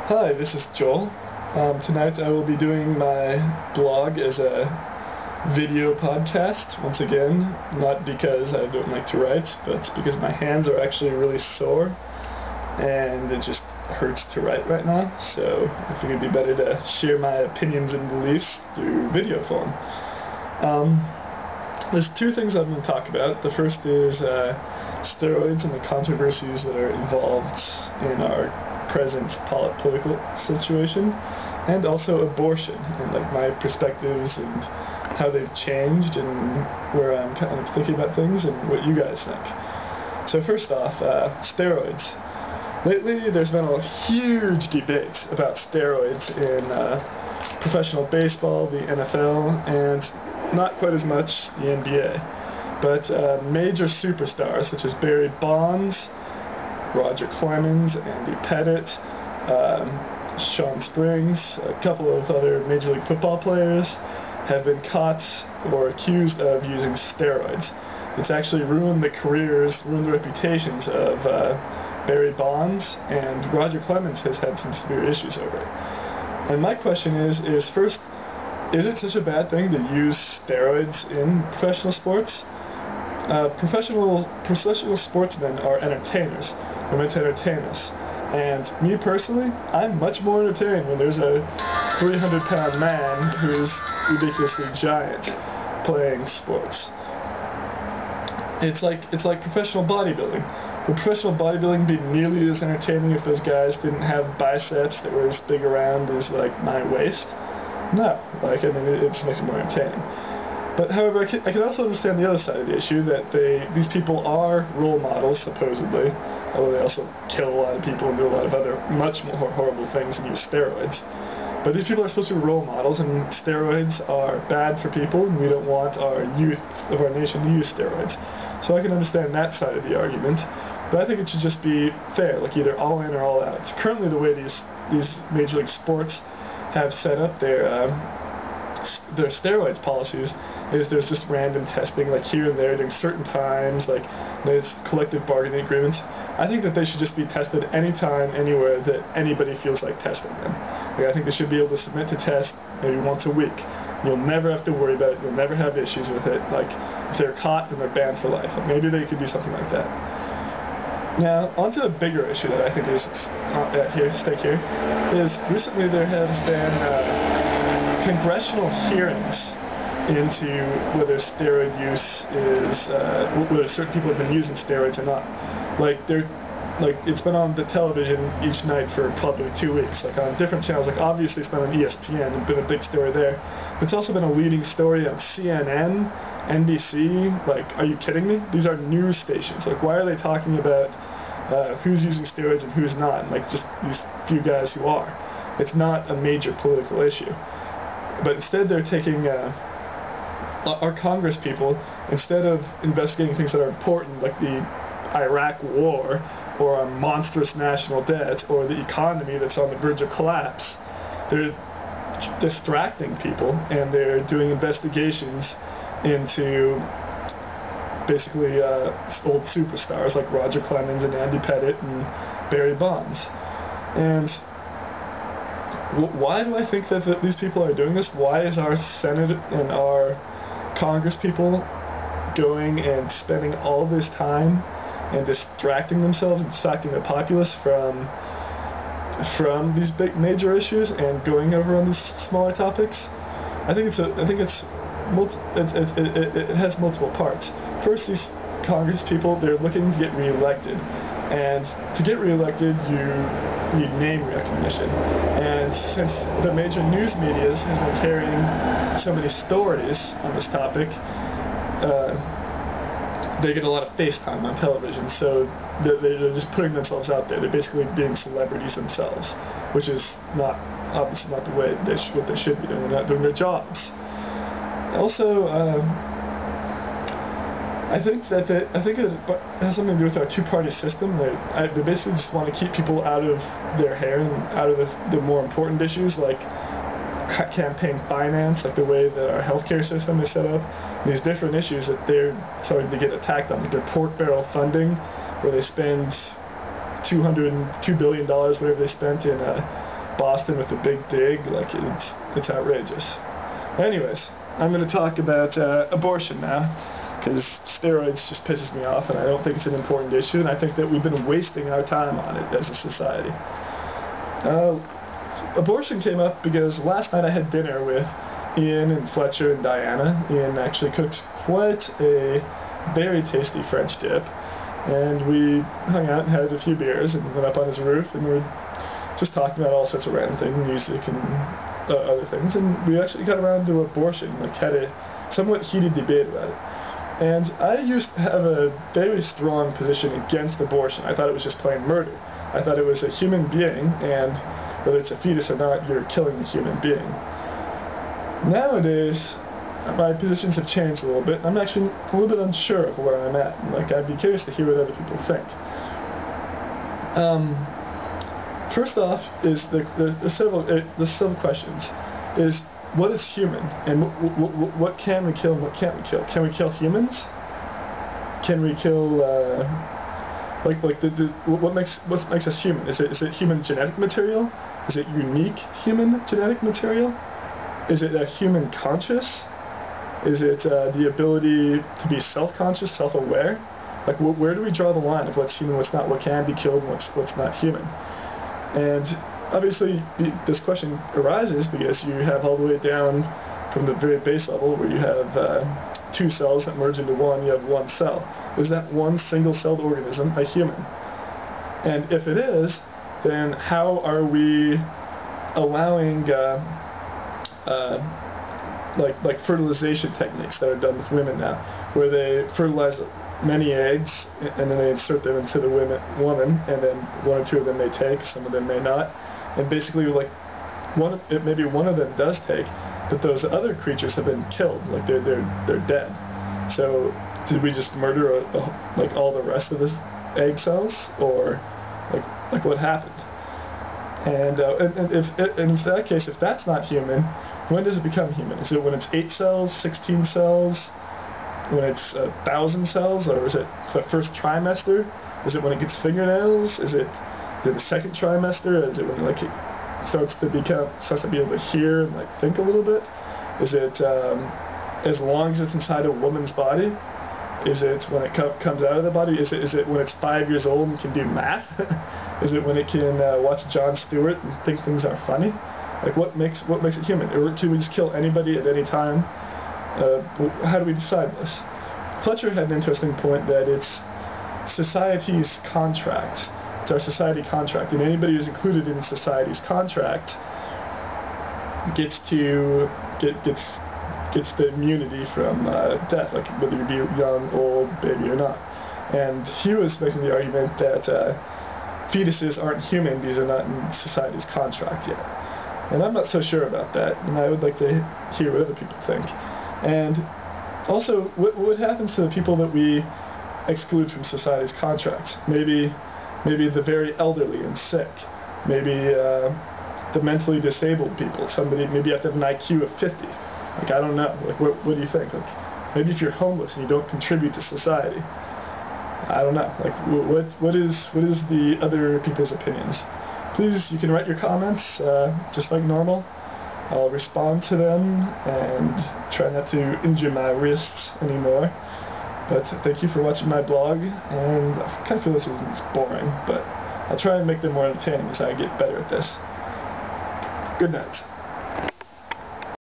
Hi, this is Joel. Tonight I will be doing my blog as a video podcast, once again, not because I don't like to write, but because my hands are actually really sore, and it just hurts to write right now, so I figured it'd be better to share my opinions and beliefs through video form. There's two things I'm going to talk about. The first is steroids and the controversies that are involved in our present political situation, and also abortion, and like my perspectives and how they've changed and where I'm kind of thinking about things and what you guys think. So first off, steroids. Lately there's been a huge debate about steroids in professional baseball, the NFL, and not quite as much the NBA. But major superstars such as Barry Bonds, Roger Clemens, Andy Pettitte, Sean Springs, a couple of other Major League Football players have been caught or accused of using steroids. It's actually ruined the careers, ruined the reputations of Barry Bonds, and Roger Clemens has had some severe issues over it. And my question is first, is it such a bad thing to use steroids in professional sports? Professional sportsmen are entertainers. They're meant to entertain us. And me personally, I'm much more entertained when there's a 300-pound man who's ridiculously giant playing sports. It's like professional bodybuilding. Would professional bodybuilding be nearly as entertaining if those guys didn't have biceps that were as big around as like my waist? No. Like, I mean, it just makes it more entertaining. But however, I can also understand the other side of the issue, that these people are role models, supposedly, although they also kill a lot of people and do a lot of other much more horrible things and use steroids. But these people are supposed to be role models, and steroids are bad for people, and we don't want our youth of our nation to use steroids. So I can understand that side of the argument, but I think it should just be fair, like either all in or all out. It's currently the way these Major League sports have set up their steroids policies is there's just random testing, like here and there during certain times, like there's collective bargaining agreements. I think that they should just be tested anytime, anywhere that anybody feels like testing them. Like, I think they should be able to submit to test maybe once a week. You'll never have to worry about it. You'll never have issues with it. Like, if they're caught, then they're banned for life. Like, maybe they could do something like that. Now, onto a bigger issue that I think is at stake here, is recently there has been congressional hearings into whether steroid use is, whether certain people have been using steroids or not. Like, it's been on the television each night for probably 2 weeks, like on different channels. Like, obviously it's been on ESPN and been a big story there. But it's also been a leading story on CNN, NBC. Like, are you kidding me? These are news stations. Like, why are they talking about who's using steroids and who's not? And, like, just these few guys who are. It's not a major political issue. But instead they're taking our Congress people, instead of investigating things that are important, like the Iraq war, or our monstrous national debt, or the economy that's on the verge of collapse, they're distracting people, and they're doing investigations into basically old superstars like Roger Clemens and Andy Pettitte and Barry Bonds. And why do I think that these people are doing this? Why is our Senate and our Congress people going and spending all this time and distracting themselves and distracting the populace from these big major issues and going over on these smaller topics? I think it has multiple parts. First, these Congress people, they're looking to get reelected, and to get reelected you need name recognition. And since the major news media has been carrying so many stories on this topic, they get a lot of face time on television, so they're just putting themselves out there. They're basically being celebrities themselves, which is obviously not the way what they should be doing. They're not doing their jobs. Also, I think it has something to do with our two-party system. They basically just want to keep people out of their hair and out of the more important issues, like campaign finance, like the way that our healthcare system is set up. These different issues that they're starting to get attacked on, like their pork barrel funding, where they spend $2 billion, whatever they spent in Boston with the big dig. Like, it's outrageous. Anyways, I'm going to talk about abortion now, because steroids just pisses me off, and I don't think it's an important issue, and I think that we've been wasting our time on it as a society. Abortion came up because last night I had dinner with Ian and Fletcher and Diana. Ian actually cooked quite a very tasty French dip, and we hung out and had a few beers and went up on his roof, and we were just talking about all sorts of random things, music and other things, and we actually got around to abortion, like had a somewhat heated debate about it. And I used to have a very strong position against abortion. I thought it was just plain murder. I thought it was a human being, and whether it's a fetus or not, you're killing a human being. Nowadays, my positions have changed a little bit, and I'm actually a little bit unsure of where I'm at. Like, I'd be curious to hear what other people think. First off, is there's several questions. Is what is human, and what can we kill and what can't we kill? Can we kill humans? Can we kill what makes us human? Is it human genetic material? Is it unique human genetic material? Is it a human conscious? Is it the ability to be self-conscious, self-aware? Like, where do we draw the line of what's human, what's not, what can be killed, and what's not human? And obviously, this question arises because you have all the way down from the very base level where you have two cells that merge into one, you have one cell. Is that one single-celled organism a human? And if it is, then how are we allowing like fertilization techniques that are done with women now, where they fertilize many eggs and then they insert them into the woman, and then one or two of them may take, some of them may not, and basically like maybe one of them does take, but those other creatures have been killed, like they're dead. So did we just murder like all the rest of the egg cells, or like what happened? And in that case, if that's not human, when does it become human? Is it when it's 8 cells, 16 cells, when it's 1,000 cells, or is it the first trimester? Is it when it gets fingernails? Is it the second trimester? Is it when it starts to be able to hear and like think a little bit? Is it as long as it's inside a woman's body? Is it when it comes out of the body? Is it when it's 5 years old and can do math? Is it when it can watch Jon Stewart and think things are funny? Like, what makes it human? Or can we just kill anybody at any time? How do we decide this? Fletcher had an interesting point that it's society's contract. It's our society contract, and anybody who's included in society's contract gets the immunity from death, like whether you be young, old, baby, or not. And he was making the argument that fetuses aren't human because they're not in society's contract yet. And I'm not so sure about that, and I would like to hear what other people think. And also, what happens to the people that we exclude from society's contracts? Maybe the very elderly and sick. Maybe the mentally disabled people. Maybe you have to have an IQ of 50. Like, I don't know. Like, what do you think? Like, maybe if you're homeless and you don't contribute to society. I don't know. Like, what is the other people's opinions? Please, you can write your comments just like normal. I'll respond to them and try not to injure my wrists anymore. But thank you for watching my blog, and I kind of feel this is boring, but I'll try and make them more entertaining as I get better at this. Good night.